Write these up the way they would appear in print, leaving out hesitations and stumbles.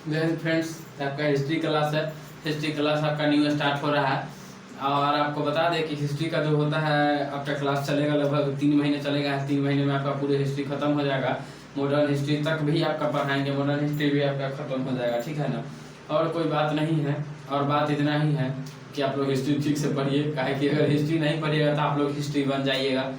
Friends, आपका history class है। History class आपका न्यू स्टार्ट हो रहा है और आपको बता दें कि हिस्ट्री का जो होता है आपका क्लास चलेगा लगभग 3 महीने चलेगा। 3 महीने में आपका पूरी हिस्ट्री खत्म हो जाएगा। मॉडर्न हिस्ट्री तक भी आपका पढ़ाएंगे, मॉडर्न हिस्ट्री भी आपका खत्म हो जाएगा, ठीक है ना। और कोई बात नहीं है, और बात इतना ही है कि आप लोग हिस्ट्री ठीक से पढ़िए, काहे कि अगर हिस्ट्री नहीं पढ़िएगा तो आप लोग हिस्ट्री बन जाइएगा।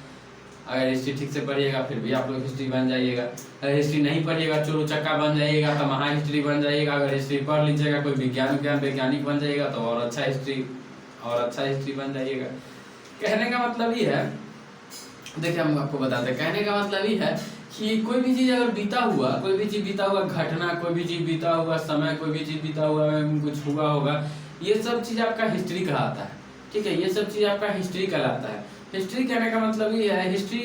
अगर हिस्ट्री ठीक से पढ़िएगा फिर भी आप लोग हिस्ट्री बन जाइएगा। अगर हिस्ट्री नहीं पढ़िएगा चोरू चक्का बन जाइएगा तो महा हिस्ट्री बन जाइएगा। अगर हिस्ट्री पढ़ लीजिएगा कोई वैज्ञानिक बन जाइएगा तो और अच्छा हिस्ट्री बन जाइएगा। कहने का मतलब ये है, देखिए हम आपको बताते हैं, कहने का मतलब ये है कि कोई भी चीज़ अगर बीता हुआ घटना, कोई भी चीज़ बीता हुआ समय, कोई भी चीज़ बीता हुआ कुछ हुआ होगा, ये सब चीज़ आपका हिस्ट्री कहलाता है, ठीक है। ये सब चीज़ आपका हिस्ट्री कहलाता है। हिस्ट्री कहने का मतलब ये है, हिस्ट्री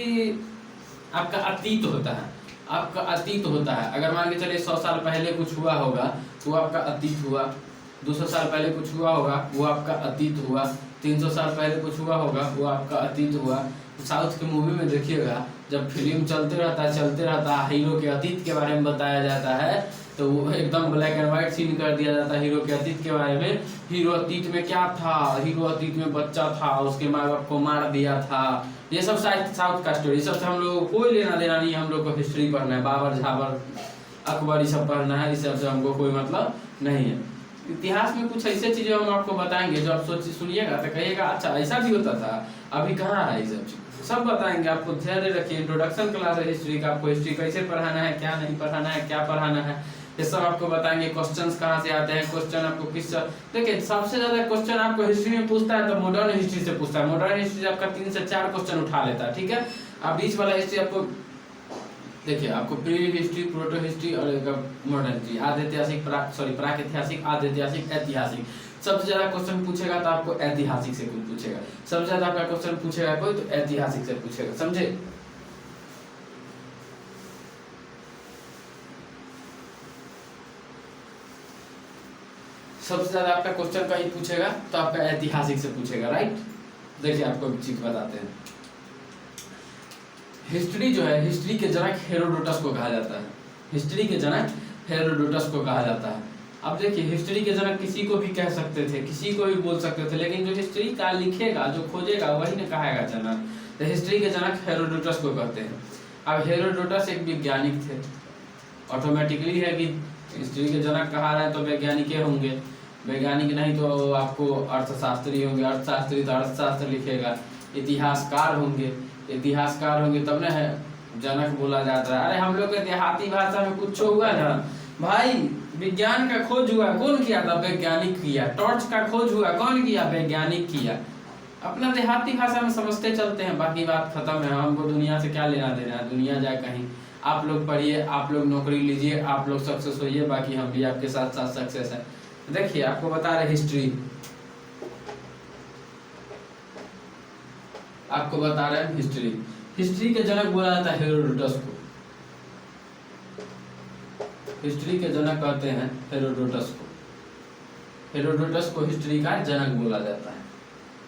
आपका अतीत होता है, आपका अतीत होता है। अगर मान के चलिए 100 साल पहले कुछ हुआ होगा तो वो आपका अतीत हुआ। 200 साल पहले कुछ हुआ होगा वो आपका अतीत हुआ। 300 साल पहले कुछ हुआ होगा वो आपका अतीत हुआ। साउथ के मूवी में देखिएगा, जब फिल्म चलते रहता है, हीरो के अतीत के बारे में बताया जाता है तो वो एकदम ब्लैक एंड व्हाइट सीन कर दिया जाता है हीरो के अतीत के बारे में। हीरो अतीत में क्या था, हीरो अतीत में बच्चा था, उसके माँ बाप को मार दिया था। ये सब साउथ का स्टोरी, सब से हम लोग को कोई लेना देना नहीं है। हम लोग को हिस्ट्री पढ़ना है, बाबर झाबर अकबर ये सब पढ़ना है, इस सब से हमको कोई मतलब नहीं है। इतिहास में कुछ ऐसे चीजें हम आपको बताएंगे जो आप सुनिएगा तो कहिएगा अच्छा ऐसा भी होता था, अभी कहाँ है, ये सब चीज सब बताएंगे आपको। ध्यान रखिए, इंट्रोडक्शन क्लास है हिस्ट्री का, आपको हिस्ट्री कैसे पढ़ाना है, क्या नहीं पढ़ाना है, क्या पढ़ाना है, ये सब आपको बताएंगे। क्वेश्चंस कहाँ से आते हैं, क्वेश्चन आपको किस, देखिए सबसे ज्यादा क्वेश्चन आपको हिस्ट्री में पूछता है तो मॉडर्न हिस्ट्री से पूछता है। मॉडर्न हिस्ट्री आपका 3 से 4 क्वेश्चन उठा लेता है, ठीक है। अब बीच वाला हिस्ट्री आपको देखिए, आपको प्री हिस्ट्री, प्रोटो हिस्ट्री और मॉडर्न हिस्ट्री, आदि ऐतिहासिक, प्राक ऐतिहासिक, आदि ऐतिहासिक, ऐतिहासिक। सबसे ज्यादा क्वेश्चन पूछेगा तो आपको ऐतिहासिक से कुछ पूछेगा। सबसे ज्यादा आपका क्वेश्चन पूछेगा कोई तो ऐतिहासिक से पूछेगा, समझे। सबसे ज्यादा आपका क्वेश्चन कहीं पूछेगा तो आपका ऐतिहासिक से पूछेगा, राइट। देखिए आपको एक चीज बताते हैं, हिस्ट्री जो है, हिस्ट्री के जनक हेरोडोटस को कहा जाता है। हिस्ट्री के जनक हेरोडोटस को कहा जाता है। अब देखिए, हिस्ट्री के जनक किसी को भी कह सकते थे, किसी को भी बोल सकते थे, लेकिन जो हिस्ट्री का लिखेगा, जो खोजेगा वही ने कहेगा जनक। तो हिस्ट्री के जनक हेरोडोटस को कहते हैं। अब हेरोडोटस एक वैज्ञानिक थे, ऑटोमेटिकली है कि हिस्ट्री के जनक कहा रहे हैं तो वैज्ञानिक होंगे। वैज्ञानिक नहीं तो आपको अर्थशास्त्री होंगे, अर्थशास्त्री तो अर्थशास्त्र लिखेगा। इतिहासकार होंगे तब न है जनक बोला जाता है। अरे हम लोग के देहाती भाषा में कुछ हुआ ना भाई, विज्ञान का खोज हुआ, कौन किया था, वैज्ञानिक किया। टॉर्च का खोज हुआ, कौन किया, वैज्ञानिक किया। अपना देहाती भाषा में समझते चलते हैं, बाकी बात खत्म है। हमको दुनिया से क्या लेना देना है, दुनिया जाए कहीं। आप लोग पढ़िए, आप लोग नौकरी लीजिए, आप लोग सक्सेस होइए, बाकी हम भी आपके साथ साथ सक्सेस है। देखिए आपको बता रहे हिस्ट्री, आपको बता रहे हैं हिस्ट्री के जनक बोला जाता है हेरोडोटस को। हिस्ट्री के जनक कहते हैं हेरोडोटस को। हेरोडोटस को हिस्ट्री का जनक बोला जाता है।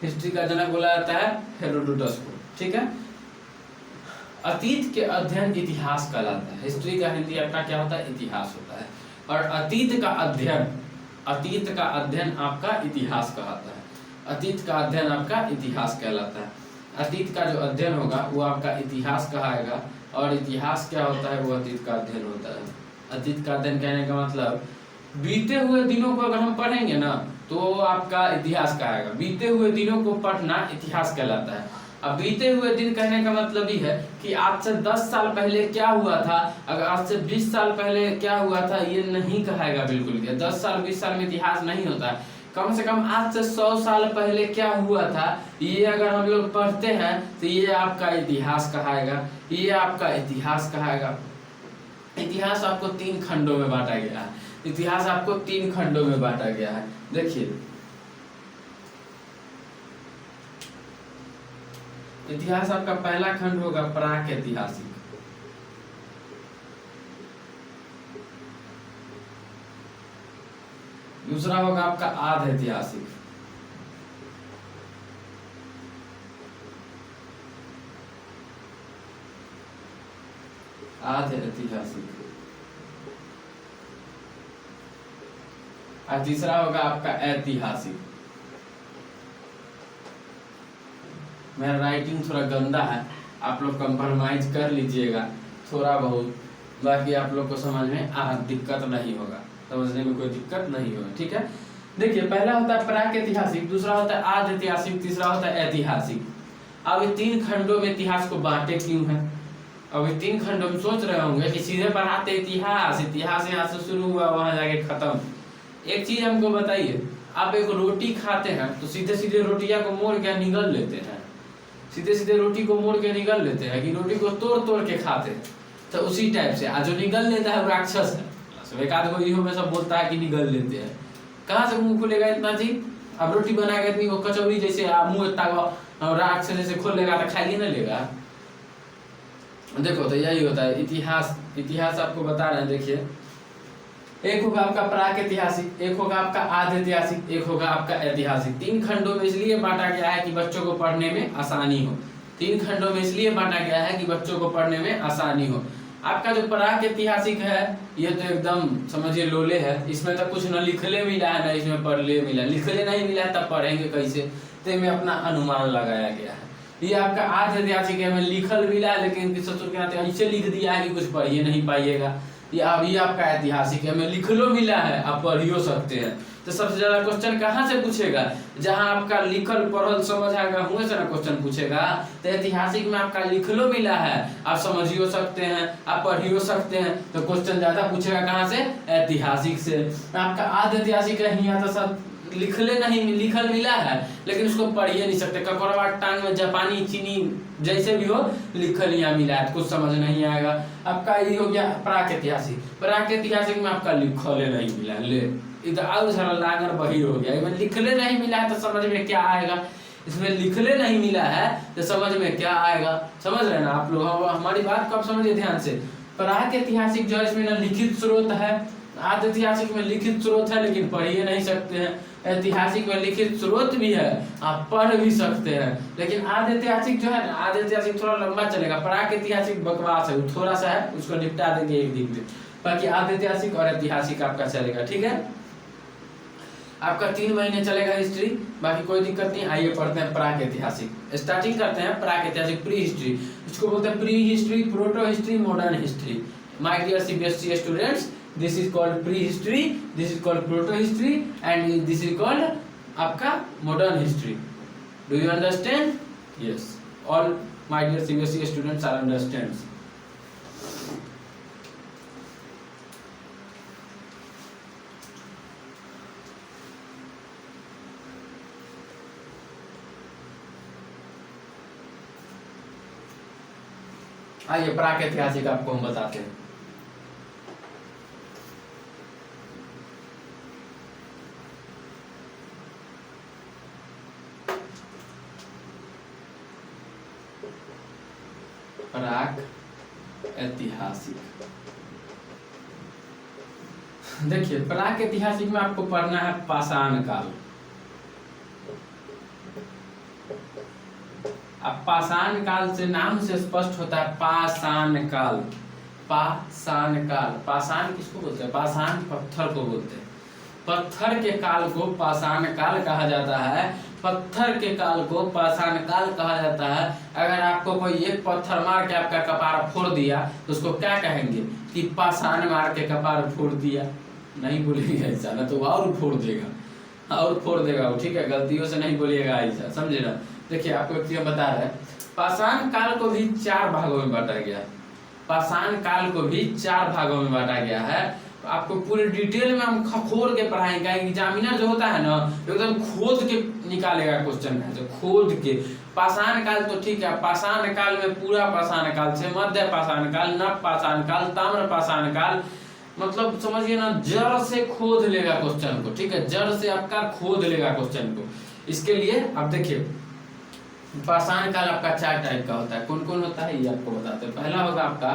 हिस्ट्री का जनक बोला जाता है हेरोडोटस को, ठीक है। अतीत के अध्ययन इतिहास कहलाता है। हिस्ट्री का हिंदी आपका क्या होता है, इतिहास होता है। और अतीत का अध्ययन आपका इतिहास कहलाता है। अतीत का अध्ययन आपका इतिहास कहलाता है। अतीत का जो अध्ययन होगा वो आपका इतिहास कहाएगा। और इतिहास क्या होता है, वो अतीत का अध्ययन होता है। अतीत का अध्ययन कहने का मतलब बीते हुए दिनों को अगर हम पढ़ेंगे ना तो आपका इतिहास कहाएगा। बीते हुए दिनों को पढ़ना इतिहास कहलाता है। अब बीते हुए दिन कहने का मतलब ही है कि आज से 10 साल पहले क्या हुआ था, अगर आज से 20 साल पहले क्या हुआ था, ये नहीं कहेगा बिल्कुल भी। 10 साल 20 साल में इतिहास नहीं होता है। कम से कम आज से 100 साल पहले क्या हुआ था, ये अगर हम लोग पढ़ते हैं तो ये आपका इतिहास कहाएगा। ये आपका इतिहास कहाएगा। इतिहास आपको 3 खंडों में बांटा गया है। इतिहास आपको 3 खंडों में बांटा गया है। देखिए, इतिहास आपका पहला खंड होगा प्राक ऐतिहासिक। दूसरा होगा आपका आध ऐतिहासिक। आध ऐतिहासिक। और तीसरा होगा आपका ऐतिहासिक। मेरा राइटिंग थोड़ा गंदा है, आप लोग कंप्रोमाइज कर लीजिएगा थोड़ा बहुत, बाकी आप लोग को समझ में दिक्कत नहीं होगा, समझने में कोई दिक्कत नहीं होगा, ठीक है। देखिए पहला होता है प्राक-ऐतिहासिक, दूसरा होता है आद ऐतिहासिक, तीसरा होता है ऐतिहासिक। अब ये 3 खंडों में इतिहास को बांटे क्यों है? अब ये 3 खंडों में सोच रहे होंगे कि सीधे पढ़ाते इतिहास, इतिहास यहाँ से शुरू हुआ वहां जाके खत्म। एक चीज हमको बताइए, आप एक रोटी खाते हैं तो सीधे सीधे रोटियां को मोड़ के निगल लेते हैं, सीधे सीधे रोटी को मोड़ के निगल लेते हैं कि रोटी को तोड़ तोड़ के खाते हैं? तो उसी टाइप से आज जो निगल लेता है वो राक्षस है। एक आध को इहो में सब बोलता है कि निगल लेते हैं, कहाँ से मुंह खुलेगा इतना चीज? अब रोटी बनाएगा इतनी वो कचौड़ी जैसे मुंह इतना राक्षस जैसे खोल लेगा तो खाइए ना लेगा। देखो तो यही होता है इतिहास, इतिहास आपको बता रहे हैं। देखिए एक होगा आपका प्राक ऐतिहासिक, एक होगा आपका आद ऐतिहासिक, एक होगा आपका ऐतिहासिक। 3 खंडों में इसलिए बांटा गया है कि बच्चों को पढ़ने में आसानी हो। 3 खंडों में इसलिए बांटा गया है कि बच्चों को पढ़ने में आसानी हो। आपका जो प्राक ऐतिहासिक है ये तो एकदम समझिए लोले है, इसमें तो कुछ न लिखले मिला है ना इसमें पढ़ले मिला, लिखले नहीं मिला तब पढ़ेंगे कैसे? तो में अपना अनुमान लगाया गया है। ये आपका आद ऐतिहासिक है, में लिखल मिला है लेकिन ससुर के नाते ऐसे लिख दिया है कि कुछ पढ़िए नहीं पाइएगा। ये आपका ऐतिहासिक है, में लिखलो मिला है, आप पढ़ियो सकते हैं। तो सबसे ज्यादा क्वेश्चन कहाँ से पूछेगा? जहां आपका लिखल पढ़ल समझ आएगा हुए से ना क्वेश्चन पूछेगा। तो ऐतिहासिक में आपका लिखलो मिला है, आप समझियो सकते हैं, आप पढ़ियो सकते हैं, तो क्वेश्चन ज्यादा पूछेगा कहाँ से? ऐतिहासिक से। आपका आद ऐतिहासिक है, यहाँ तो सब लिखले नहीं लिखल मिला है लेकिन उसको पढ़िए नहीं सकते, ककड़वा टांग में जापानी चीनी जैसे भी हो लिखल यहाँ मिला है, कुछ समझ नहीं आएगा। आपका ये हो गया प्राक ऐतिहासिक। प्राक ऐतिहासिक में आपका लिखले नहीं मिला है, ले इधर और सारा लागर बहिर हो गया। इसमें लिखले नहीं मिला है तो समझ में क्या आएगा? इसमें लिखले नहीं मिला है तो समझ में क्या आएगा? समझ रहे ना आप लोग? हमारी बात को आप समझिए ध्यान से। प्राक ऐतिहासिक जो है इसमें ना लिखित स्रोत है, आद ऐतिहासिक में लिखित स्रोत है लेकिन पढ़िए नहीं सकते हैं। ऐतिहासिक में लिखित स्रोत भी है, आप पढ़ भी सकते हैं, लेकिन आद ऐतिहासिक जो है ना, आद ऐतिहासिक थोड़ा लंबा चलेगा। प्राक ऐतिहासिक बकवास है, थोड़ा सा है, उसको निपटा देंगे एक दिन में। बाकी आद ऐतिहासिक और ऐतिहासिक आपका चलेगा, ठीक है। आपका 3 महीने चलेगा हिस्ट्री, बाकी कोई दिक्कत नहीं। आइए पढ़ते हैं प्राक ऐतिहासिक। स्टार्टिंग करते हैं प्राक ऐतिहासिक, प्री हिस्ट्री। इसको बोलते हैं pre history, proto history, modern history. My dear CBSE students, this is called prehistory, this is called proto history and this is called आपका modern history. Do you understand? Yes, all my dear CBSE students are understands. आइए प्राक ऐतिहासिक आपको हम बताते हैं। प्राक ऐतिहासिक, देखिए प्राक ऐतिहासिक में आपको पढ़ना है पाषाण काल। अब पाषाण काल से नाम से स्पष्ट होता है पाषाण काल। पाषाण काल, पाषाण किसको बोलते हैं? पाषाण पत्थर को बोलते हैं। पत्थर के काल को पाषाण काल कहा जाता है। पत्थर के काल को पाषाण काल कहा जाता है। अगर आपको कोई एक पत्थर मार के आपका कपार फोड़ दिया तो उसको क्या कहेंगे? कि पाषाण मार के कपार फोड़ दिया। नहीं बोलिएगा ऐसा, ना तो और फोड़ देगा, और फोड़ देगा वो, ठीक है। गलतियों से नहीं बोलिएगा ऐसा, समझे ना। देखिए आपको एक चीज बता रहे हैं, पाषाण काल को भी 4 भागों में बांटा गया है। पाषाण काल को भी 4 भागों में बांटा गया है। आपको पूरे डिटेल में हम खखोल के पढ़ाएंगे। एग्जामिनर जो होता है ना एकदम खोद के निकालेगा क्वेश्चन है, जो खोद के। पाषाण काल तो ठीक है, पाषाण काल में पूरा पाषाण काल से मध्य पाषाण काल, नव पाषाण काल, ताम्र पाषाण काल, मतलब समझिए ना जड़ से खोद लेगा क्वेश्चन को, ठीक है। जड़ से आपका खोद लेगा क्वेश्चन को। इसके लिए आप देखिए पाषाण काल आपका 4 टाइप का होता है। कौन कौन होता है ये आपको बताते हैं। पहला होगा आपका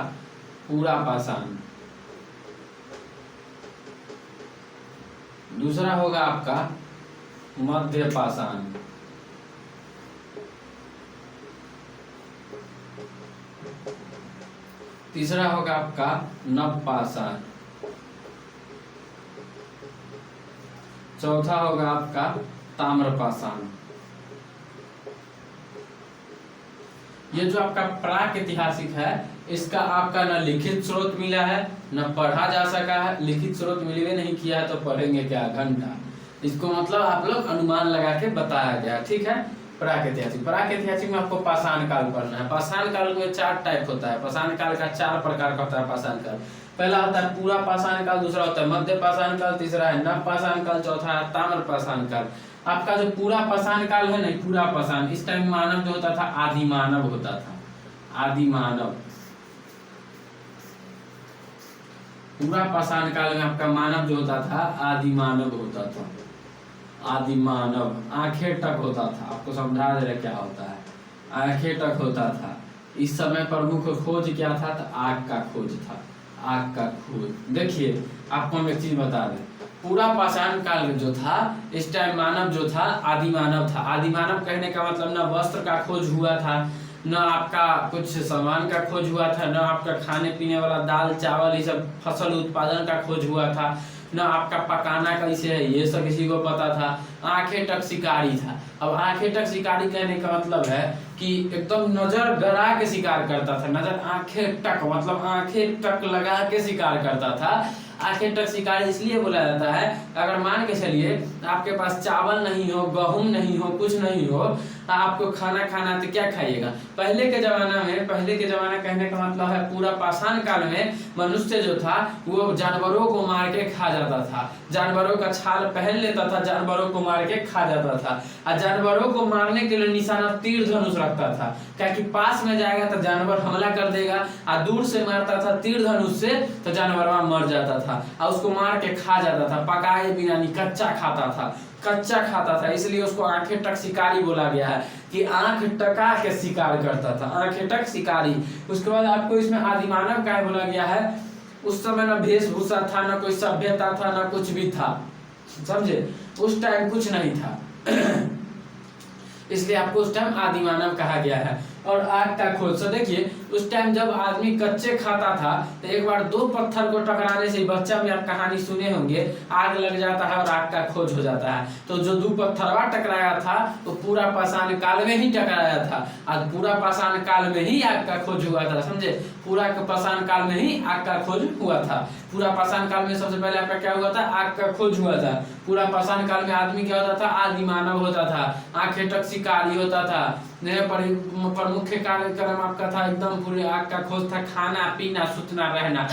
पूरा पाषाण, दूसरा होगा आपका मध्य पाषाण, तीसरा होगा आपका नव पाषाण, चौथा होगा आपका ताम्रपाषाण। ये जो आपका प्राक-ऐतिहासिक है, इसका आपका न लिखित स्रोत मिला है न पढ़ा जा सका है। लिखित स्रोत मिलवे नहीं किया तो पढ़ेंगे क्या घंटा। इसको मतलब आप लोग अनुमान लगा के बताया गया, ठीक है। प्राक-ऐतिहासिक, प्राक-ऐतिहासिक में आपको पाषाण काल पढ़ना है। पाषाण काल में 4 टाइप होता है। पाषाण काल का 4 प्रकार का होता है पाषाण काल। पहला होता है पूरा पाषाण काल, दूसरा होता है मध्य पाषाण काल, तीसरा है नव पाषाण काल, चौथा है ताम्र पाषाण काल। आपका जो पूरा पाषाण काल है ना, पूरा पाषाण, इस टाइम मानव जो होता था आदि मानव होता था। आदि मानव, पूरा पाषाण काल में आपका मानव जो होता था आदि मानव होता था। आदि मानव आंखें तक होता था। आपको समझा दे रहे क्या होता है, आंखें तक होता था। इस समय प्रमुख खोज क्या था, तो आग का खोज था। आग का खोज। देखिए आपको हम एक चीज बता दें, पूरा पाषाण काल में जो था, इस टाइम मानव जो था आदि मानव था। आदि मानव कहने का मतलब ना वस्त्र का खोज हुआ था, न आपका कुछ सामान का खोज हुआ था, न आपका खाने पीने वाला दाल चावल ये सब फसल उत्पादन का खोज हुआ था, न आपका पकाना कैसे है ये सब किसी को पता था। आंखें तक शिकारी था। अब आंखें तक शिकारी कहने का मतलब है कि एकदम नजर गड़ा के शिकार करता था। नजर आंखें तक मतलब आंखें तक लगा के शिकार करता था। आंखें तक शिकारी इसलिए बोला जाता है, अगर मान के चलिए आपके पास चावल नहीं हो, गेहूं नहीं हो, कुछ नहीं हो, आपको खाना खाना तो क्या खाइएगा। पहले के जमाना में, पहले के जमाना कहने का मतलब है पूरा पाषाण काल में मनुष्य जो था वो जानवरों को मार के खा जाता था। जानवरों का छाल पहन लेता था, जानवरों को मार के खा जाता था। और जानवरों को मारने के लिए निशाना तीर धनुष रखता था, क्या कि पास में जाएगा तो जानवर हमला कर देगा, और दूर से मारता था तीर धनुष से तो जानवर मर जाता था और उसको मार के खा जाता था। पकाए बिना नहीं, कच्चा खाता था, कच्चा खाता था। इसलिए उसको आंखें तक शिकारी बोला गया है कि आंख टका के शिकार करता था, आंखें तक शिकारी। उसके बाद आपको इसमें आदिमानव क्या बोला गया है, उस समय ना वेशभूषा था, ना कोई सभ्यता था, ना कुछ भी था, समझे। उस टाइम कुछ नहीं था इसलिए आपको उस टाइम आदिमानव कहा गया है। और आग का खोज, तो देखिए उस टाइम जब आदमी कच्चे खाता था तो एक बार 2 पत्थर को टकराने से, बच्चा में आप कहानी सुने होंगे, आग लग जाता है और आग का खोज हो जाता है। तो जो 2 पत्थरवा टकराया था तो पूरा पाषाण काल में ही टकराया था, आज पूरा पाषाण काल में ही आग का खोज हुआ था, समझे। पूरा पाषाण काल में ही आग का खोज हुआ था। पूरा पाषाण काल में सबसे पहले आपका क्या हुआ था, आग का खोज हुआ था। पूरा पाषाण काल में आदमी क्या होता था, आदि मानव होता था, आंखें तक शिकारी होता था। प्रमुख कार्यक्रम आपका था एकदम पूरे आग का खोज था, खाना पीना सूतना रहना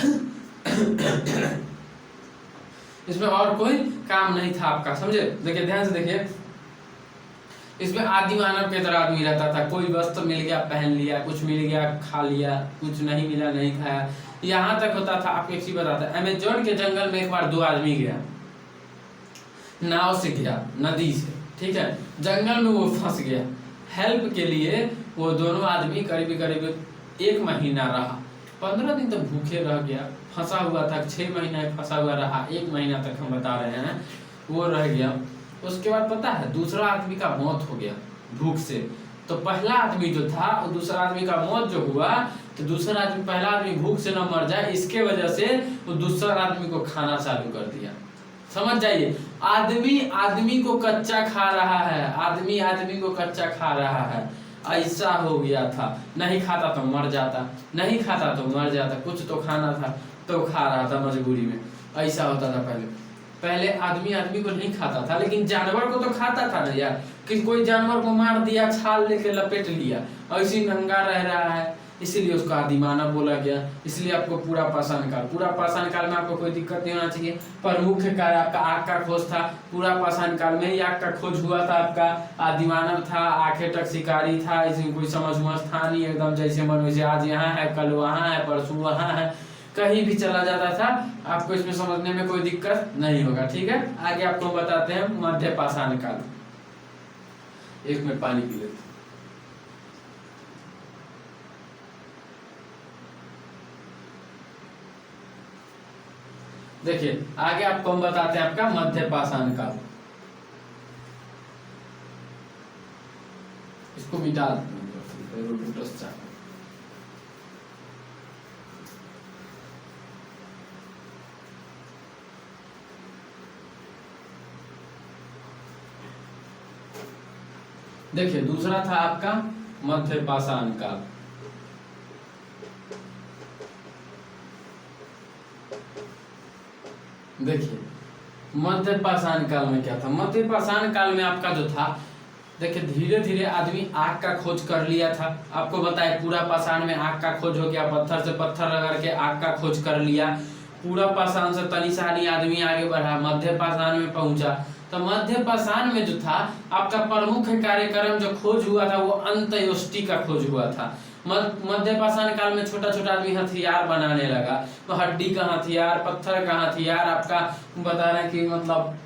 इसमें और कोई काम नहीं था आपका, समझे। देखिए ध्यान से देखिए, इसमें आदि मानव के तरह आदमी रहता था। कोई वस्त्र मिल गया पहन लिया, कुछ मिल गया खा लिया, कुछ नहीं मिला नहीं खाया। यहाँ तक होता था। आपको एक चीज बताता है, अमेजोन के जंगल में एक बार 2 आदमी गया, नाव से गया, नदी से, ठीक है। जंगल में वो फंस गया। हेल्प के लिए वो दोनों आदमी करीब करीब 1 महीना रहा। 15 दिन तक भूखे रह गया, फंसा हुआ था। 6 महीना फंसा हुआ रहा, 1 महीना तक हम बता रहे हैं वो रह गया। उसके बाद पता है दूसरा आदमी का मौत हो गया भूख से। तो पहला आदमी जो था, दूसरा आदमी का मौत जो हुआ, तो दूसरा आदमी, पहला आदमी भूख से न मर जाए इसके वजह से वो दूसरा आदमी को खाना चालू कर दिया। समझ जाइए, आदमी आदमी को कच्चा खा रहा है, आदमी आदमी को कच्चा खा रहा है। ऐसा हो गया था। नहीं खाता तो मर जाता, नहीं खाता तो मर जाता, कुछ तो खाना था तो खा रहा था मजबूरी में। ऐसा होता था पहले आदमी आदमी को नहीं खाता था, लेकिन जानवर को तो खाता था ना यार। कि कोई जानवर को मार दिया, छाल लेके लपेट लिया, ऐसी नंगा रह रहा है, इसीलिए उसको आदिमानव बोला गया। इसलिए आपको पूरा पाषाण काल, पूरा पाषाण काल में आपको कोई दिक्कत नहीं होना चाहिए। प्रमुख कार्य आपका आग का खोज था। पूरा पाषाण काल में ही आग का खोज हुआ था। आपका आदिमानव था, आंखें तक शिकारी था, इसमें कोई समझ था नहीं, एकदम जैसे मनुष्य आज यहाँ है कल वहाँ है परसों वहाँ है, कहीं भी चला जाता था। आपको इसमें समझने में कोई दिक्कत नहीं होगा, ठीक है। आगे आपको बताते हैं मध्य पाषाण काल। 1 मिनट पानी पी लेते। देखिए आगे आपको हम बताते हैं आपका मध्य पाषाण काल। इसको मिटा देखिए दूसरा था आपका मध्य पाषाण काल। देखिए मध्य पाषाण काल में क्या था, मध्य पाषाण काल में आपका जो था, देखिए धीरे धीरे आदमी आग का खोज कर लिया था। आपको बताए पूरा पाषाण में आग का खोज हो गया, पत्थर से पत्थर रगड़ के आग का खोज कर लिया। पूरा पाषाण से तनिशानी आदमी आगे बढ़ा, मध्य पाषाण में पहुंचा। तो मध्य पाषाण में जो था आपका प्रमुख कार्यक्रम जो खोज हुआ था वो अंत्येष्टि का खोज हुआ था। मध्य पाषाण काल में छोटा छोटा आदमी हथियार बनाने लगा, तो हड्डी का हथियार, पत्थर का हथियार, आपका बता रहे हैं कि मतलब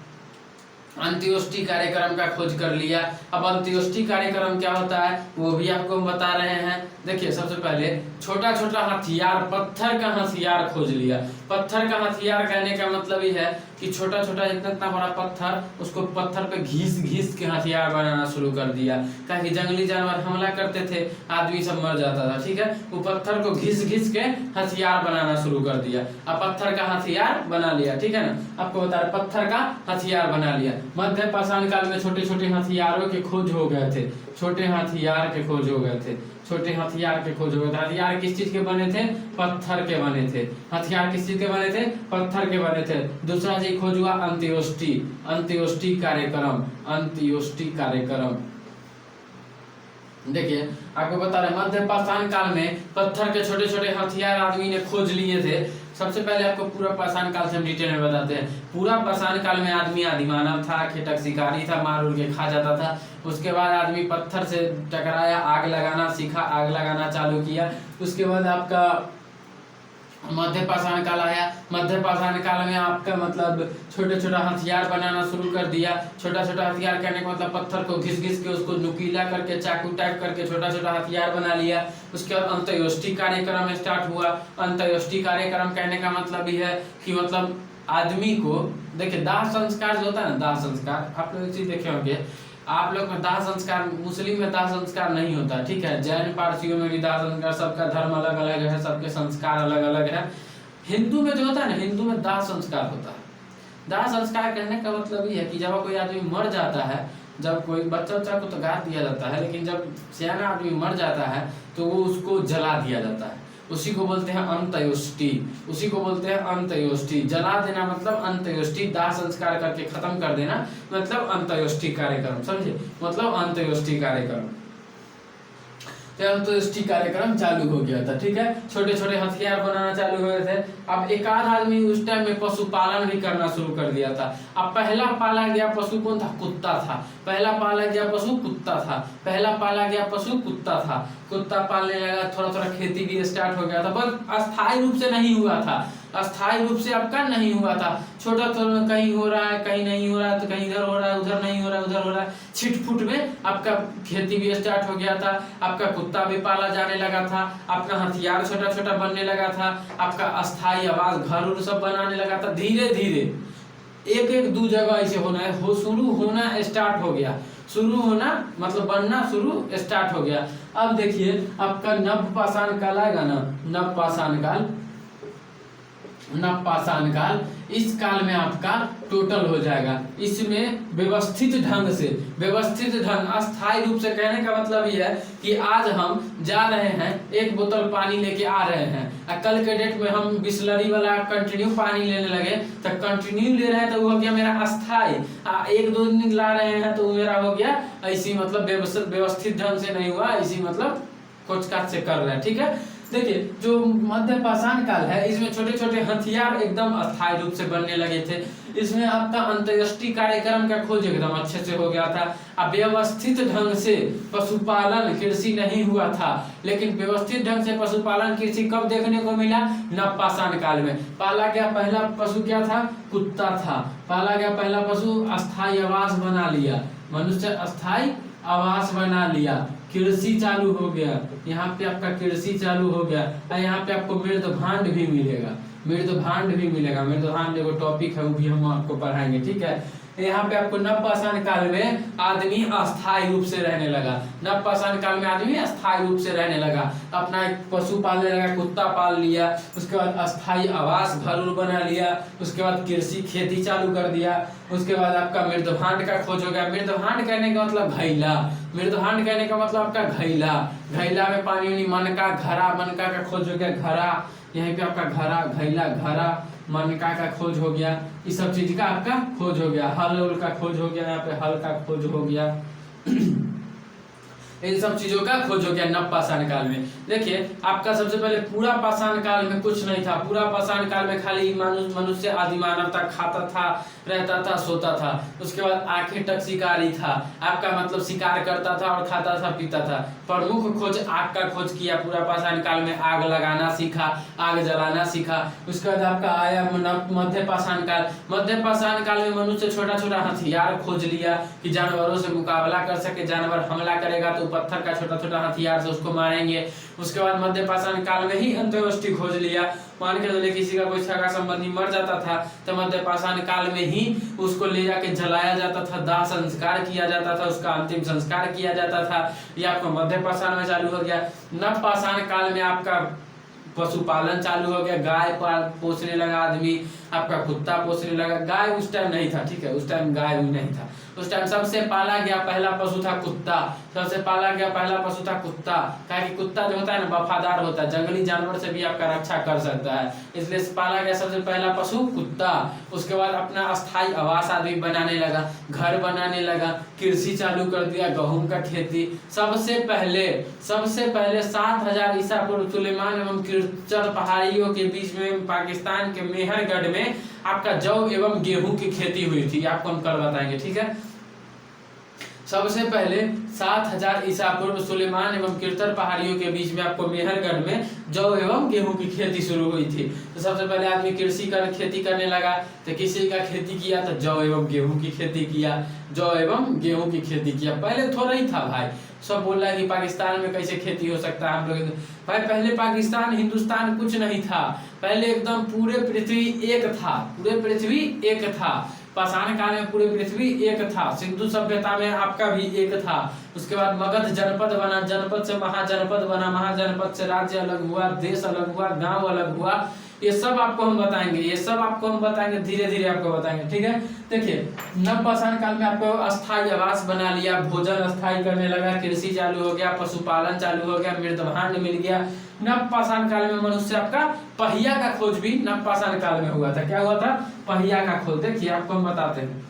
अंत्योष्टि कार्यक्रम का खोज कर लिया। अब अंत्योष्टि कार्यक्रम क्या होता है वो भी आपको हम बता रहे हैं। देखिए सबसे पहले छोटा छोटा हथियार, पत्थर का हथियार खोज लिया। पत्थर का हथियार कहने का मतलब ये है कि छोटा छोटा इतना इतना बड़ा पत्थर, उसको पत्थर पे घिस घिस के हथियार बनाना शुरू कर दिया। ताकि जंगली जानवर हमला करते थे, आदमी सब मर जाता था, ठीक है। वो पत्थर को घिस घिस के हथियार बनाना शुरू कर दिया। अब पत्थर का हथियार बना लिया, ठीक है ना। आपको बता रहे पत्थर का हथियार बना लिया। मध्य पाषाण काल में छोटे छोटे हथियारों के खोज हो गए थे, छोटे हथियार के खोज हो गए थे, छोटे हथियार के खोज हो गए थे। हथियार किस चीज के बने थे, पत्थर के बने थे। हथियार किस चीज के बने थे, पत्थर के बने थे। दूसरा चीज खोज हुआ अंत्योष्टि, अंत्योष्टि कार्यक्रम, अंत्योष्टि कार्यक्रम। देखिए आपको बता रहे मध्य पाषाण काल में पत्थर के छोटे छोटे हथियार आदमी ने खोज लिए थे। सबसे पहले आपको पूरा पाषाण काल से हम डिटेल में बताते हैं। पूरा पाषाण काल में आदमी आदिमानव था, खेटक शिकारी था, मार उड़ के खा जाता था। उसके बाद आदमी पत्थर से टकराया, आग लगाना सीखा, आग लगाना चालू किया। उसके बाद आपका मध्य पाषाण काल आया। मध्य पाषाण काल में आपका मतलब छोटे छोटा हथियार बनाना शुरू कर दिया। छोटा छोटा हथियार करने का मतलब पत्थर को घिस घिस के उसको नुकीला करके, चाकू टाइप करके छोटा छोटा हथियार बना लिया। उसके बाद अंत्योष्टि कार्यक्रम स्टार्ट हुआ। अंत्योष्टि कार्यक्रम कहने का मतलब ये है कि मतलब आदमी को, देखिए दाह संस्कार जो होता है ना, दाह संस्कार आप लोग एक चीज देखे होंगे, आप लोग में दाह संस्कार, मुस्लिम में दाह संस्कार नहीं होता, ठीक है। जैन पारसियों में भी दाह संस्कार, सबका धर्म अलग अलग है, सबके संस्कार अलग अलग है। हिंदू में जो होता है ना, हिंदू में दाह संस्कार होता है। दाह संस्कार कहने का मतलब ये है कि जब कोई आदमी मर जाता है, जब कोई बच्चा को तो गाड़ दिया जाता है, लेकिन जब सियाना आदमी मर जाता है तो वो उसको जला दिया जाता है। उसी को बोलते हैं अंत्योष्टि, उसी को बोलते हैं अंत्योष्टि। जला देना मतलब अंत्योष्टि, दाह संस्कार करके खत्म कर देना मतलब अंत्योष्टि कार्यक्रम, समझे, मतलब अंत्योष्टि कार्यक्रम। अंत्योष्टि कार्यक्रम चालू हो गया था, ठीक है। छोटे छोटे हथियार बनाना चालू हो गए थे। अब एक आध आदमी उस टाइम में पशुपालन भी करना शुरू कर दिया था। अब पहला पाला गया पशु कौन था, कुत्ता था। पहला पाला गया पशु कुत्ता था, पहला पाला गया पशु कुत्ता था। कुत्ता पालने लगा, थोड़ा थोड़ा खेती भी स्टार्ट हो गया था, पर अस्थायी रूप से नहीं हुआ था, अस्थायी रूप से आपका नहीं हुआ था। छोटा थोड़ा कहीं हो रहा है, कहीं नहीं हो रहा है, तो कहीं इधर हो रहा है, उधर नहीं हो रहा है, उधर हो रहा है। छिटफुट में आपका खेती भी स्टार्ट हो गया था। आपका कुत्ता भी पाला जाने लगा था, आपका हथियार छोटा छोटा बनने लगा था, आपका अस्थायी आवास घर उर सब बनाने लगा था। धीरे धीरे एक एक दो जगह ऐसे होना है, शुरू होना स्टार्ट हो गया, शुरू होना मतलब बनना शुरू स्टार्ट हो गया। अब देखिए आपका नव पाषाण काल आएगा ना, नव पाषाण काल, नव पाषाण काल, इस काल में आपका टोटल हो जाएगा। इसमें व्यवस्थित ढंग से, व्यवस्थित ढंग, अस्थायी रूप से कहने का मतलब ये है कि आज हम जा रहे हैं, एक बोतल पानी लेके आ रहे हैं, कल के डेट में हम बिस्लरी वाला कंटिन्यू पानी लेने लगे, तो कंटिन्यू ले रहे हैं तो वो हो गया मेरा अस्थायी। एक दो दिन ला रहे हैं तो मेरा हो गया ऐसी, मतलब व्यवस्थित ढंग से नहीं हुआ, इसी मतलब कोचकाच से कर रहे हैं, ठीक है। देखिए जो मध्य पाषाण काल है, इसमें छोटे छोटे हथियार एकदम अस्थायी रूप से बनने लगे थे। इसमें आपका अंत्योष्टि कार्यक्रम का खोज एकदम अच्छे से हो गया था। अब व्यवस्थित ढंग से पशुपालन कृषि नहीं हुआ था, लेकिन व्यवस्थित ढंग से पशुपालन कृषि कब देखने को मिला, नव पाषाण काल में। पाला गया पहला पशु क्या था, कुत्ता था। पाला गया पहला पशु, अस्थायी आवास बना लिया, मनुष्य अस्थायी आवास बना लिया, कृषि चालू हो गया। यहाँ पे आपका कृषि चालू हो गया, और यहाँ पे आपको मृदभांड भी मिलेगा, मृदभांड भी मिलेगा। मृदभांड एगो टॉपिक है, वो भी हम आपको पढ़ाएंगे, ठीक है। यहाँ पे आपको नवपाषाण काल में आदमी अस्थायी रूप से रहने लगा। नवपाषाण काल में आदमी अस्थायी रूप से रहने लगा, अपना एक पशु पालने लगा, कुत्ता पाल लिया, उसके बाद अस्थायी आवास घर बना लिया, उसके बाद कृषि खेती चालू कर दिया। उसके बाद आपका मृदभांड का खोज हो गया। मृदभांड कहने का मतलब घैला, मृदभांड कहने का मतलब आपका घैला, घैला में पानी उनी, मनका घड़ा, मनका का खोज हो गया, घड़ा, यहीं पे आपका घड़ा, घैला, घड़ा, मनका का खोज हो गया, इस सब चीज का आपका खोज हो गया। हल उल का खोज हो गया, यहाँ पे हल का खोज हो गया। इन सब चीजों का खोज हो गया नवपाषाण काल में। देखिए आपका सबसे पहले पूरा पाषाण काल में कुछ नहीं था। पूरा पाषाण काल में खाली मनुष्य आदि मानव था, खाता था, रहता था, सोता था। उसके बाद आखिर तक शिकारी था, आपका मतलब शिकार करता था और खाता था, पीता था। प्रमुख खोज आग का खोज किया पूरा पाषाण काल में, आग लगाना सीखा, आग जलाना सीखा। उसके बाद आपका आया मध्य पाषाण काल। मध्य पाषाण काल में मनुष्य छोटा छोटा हथियार खोज लिया कि जानवरों से मुकाबला कर सके, जानवर हमला करेगा तो पत्थर का छोटा छोटा हथियार से उसको मारेंगे। उसके बाद मध्य पाषाण काल में ही अंत्येष्टि खोज लिया। मान के चलिए किसी का कोई सगा संबंधी मर जाता था तो मध्य पाषाण काल में ही उसको ले जाके जलाया जाता था, दाह संस्कार किया जाता था, उसका अंतिम संस्कार किया जाता था। ये आपको मध्य पाषाण में चालू हो गया। नव पाषाण काल में आपका पशुपालन चालू हो गया, गाय पोसने लगा आदमी, आपका कुत्ता पोसने लगा। गाय उस टाइम नहीं था, ठीक है, उस टाइम गाय भी नहीं था। उस टाइम सबसे पाला गया पहला पशु था कुत्ता, सबसे पाला गया पहला पशु था कुत्ता। क्या कि कुत्ता जो होता है ना वफादार होता है, जंगली जानवर से भी आपका रक्षा कर सकता है, इसलिए पाला गया सबसे पहला पशु कुत्ता। उसके बाद अपना अस्थायी आवास आदमी बनाने लगा, घर बनाने लगा, कृषि चालू कर दिया, गेहूं का खेती। सबसे पहले 7000 ईसा पूर्व सुलेमान एवं किरचर पहाड़ियों के बीच में पाकिस्तान के मेहरगढ़ में आपका जौ एवं गेहूं की खेती हुई थी। आपको हम कल बताएंगे, ठीक है। सबसे पहले 7000 ईसा पूर्व सुलेमान एवं किरचर पहाड़ियों के बीच में आपको मेहरगढ़ में जौ एवं गेहूं की खेती शुरू हुई थी। तो सबसे पहले आदमी खेती करने लगा, तो किसी का खेती किया तो जौ एवं गेहूं की खेती किया, जौ एवं गेहूं की खेती किया। पहले थोड़ा ही था भाई, सब बोल रहा है कि पाकिस्तान में कैसे खेती हो सकता है हम लोग। भाई पहले पाकिस्तान हिंदुस्तान कुछ नहीं था, पहले एकदम पूरे पृथ्वी एक था, पूरे पृथ्वी एक था। पाषाण काल में पूरे पृथ्वी एक था, सिंधु सभ्यता में आपका भी एक था। उसके बाद मगध जनपद बना, जनपद से महाजनपद बना, महाजनपद से राज्य अलग हुआ, देश अलग हुआ, गांव अलग हुआ। ये सब आपको हम बताएंगे, ये सब आपको हम बताएंगे, धीरे धीरे आपको बताएंगे, ठीक है। देखिए नवपाषाण काल में आपको अस्थायी आवास बना लिया, भोजन अस्थायी करने लगा, कृषि चालू हो गया, पशुपालन चालू हो गया, मृदभांड मिल गया। नवपाषाण काल में मनुष्य आपका पहिया का खोज भी नवपाषाण काल में हुआ था। क्या हुआ था? पहिया का खोज। देखिए आपको हम बताते हैं,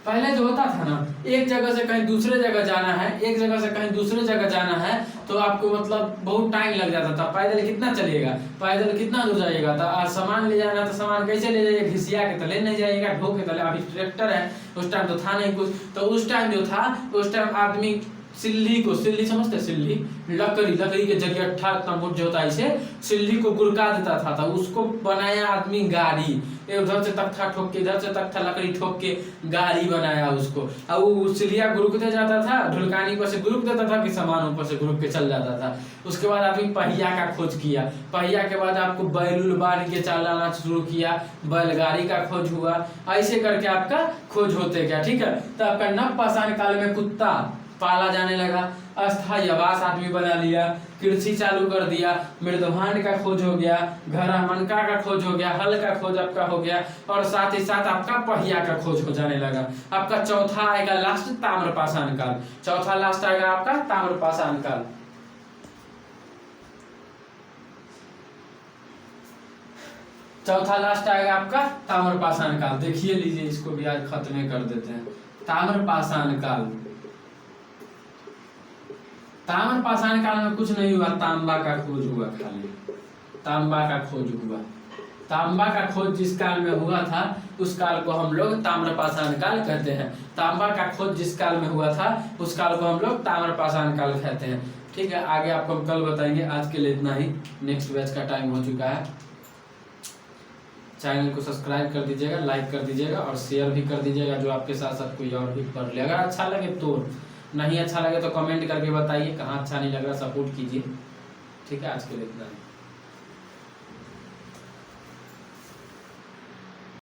पहले जो होता था ना, एक जगह से कहीं दूसरे जगह जाना है, एक जगह से कहीं दूसरे जगह जाना है तो आपको मतलब बहुत टाइम लग जाता था। पैदल कितना चलिएगा, पैदल कितना दूर जाइएगा, तो सामान ले जाना, तो सामान कैसे ले जाइएगा, घिसिया के तले नहीं जाइएगा, ढो के तले। अभी ट्रैक्टर है, उस टाइम तो था नहीं कुछ। तो उस टाइम जो था, उस टाइम आदमी सिल्ली समझते, सिल्ली लकड़ी के जरिए अट्ठा तंबूट जो होता है, इसे सिल्ली को गुड़का देता था, तो उसको बनाया आदमी गाड़ी। उधर से तख्ता ठोक के, इधर से तख्ता लकड़ी ठोक के गाड़ी बनाया उसको। अब वो सिलिया गुरुकते जाता था, ढुलकानी पर से गुरुक देता था कि सामान ऊपर से गुरुक के चल जाता था। उसके बाद आदमी पहिया का खोज किया, पहिया के बाद आपको बैल बांध के चलाना शुरू किया, बैलगाड़ी का खोज हुआ। ऐसे करके आपका खोज होते गया, ठीक है। तो आपका नवपाषाण काल में कुत्ता पाला जाने लगा, अस्थायी आवास आदमी बना लिया, कृषि चालू कर दिया, मृदभांड का खोज हो गया, घड़ा मनका का खोज हो गया, हल का खोज आपका हो गया, और साथ ही साथ आपका पहिया का खोज हो जाने लगा। आपका चौथा आएगा लास्ट ताम्रपाषाण काल। चौथा लास्ट आएगा आपका ताम्रपाषाण काल। चौथा लास्ट आएगा आपका ताम्रपाषाण काल। देखिए लीजिए, इसको भी आज खत्म कर देते हैं। ताम्रपाषाण काल, ताम्रपाषाण काल में कुछ नहीं हुआ, तांबा का खोज हुआ, खाली तांबा का खोज हुआ। तांबा का खोज जिस काल में हुआ था उस काल को हम लोग ताम्रपाषाण काल कहते हैं। तांबा का खोज जिस काल में हुआ था उस काल को हम लोग ताम्रपाषाण काल कहते हैं, ठीक है। आगे आपको हम कल बताएंगे। आज के लिए इतना ही, नेक्स्ट बैच का टाइम हो चुका है। चैनल को सब्सक्राइब कर दीजिएगा, लाइक कर दीजिएगा और शेयर भी कर दीजिएगा, जो आपके साथ साथ कोई और भी पढ़ ले। अगर अच्छा लगे तो, नहीं अच्छा लगे तो कमेंट करके बताइए, कहाँ अच्छा नहीं लग रहा, सपोर्ट कीजिए, ठीक है। आज के लिए इतना ही।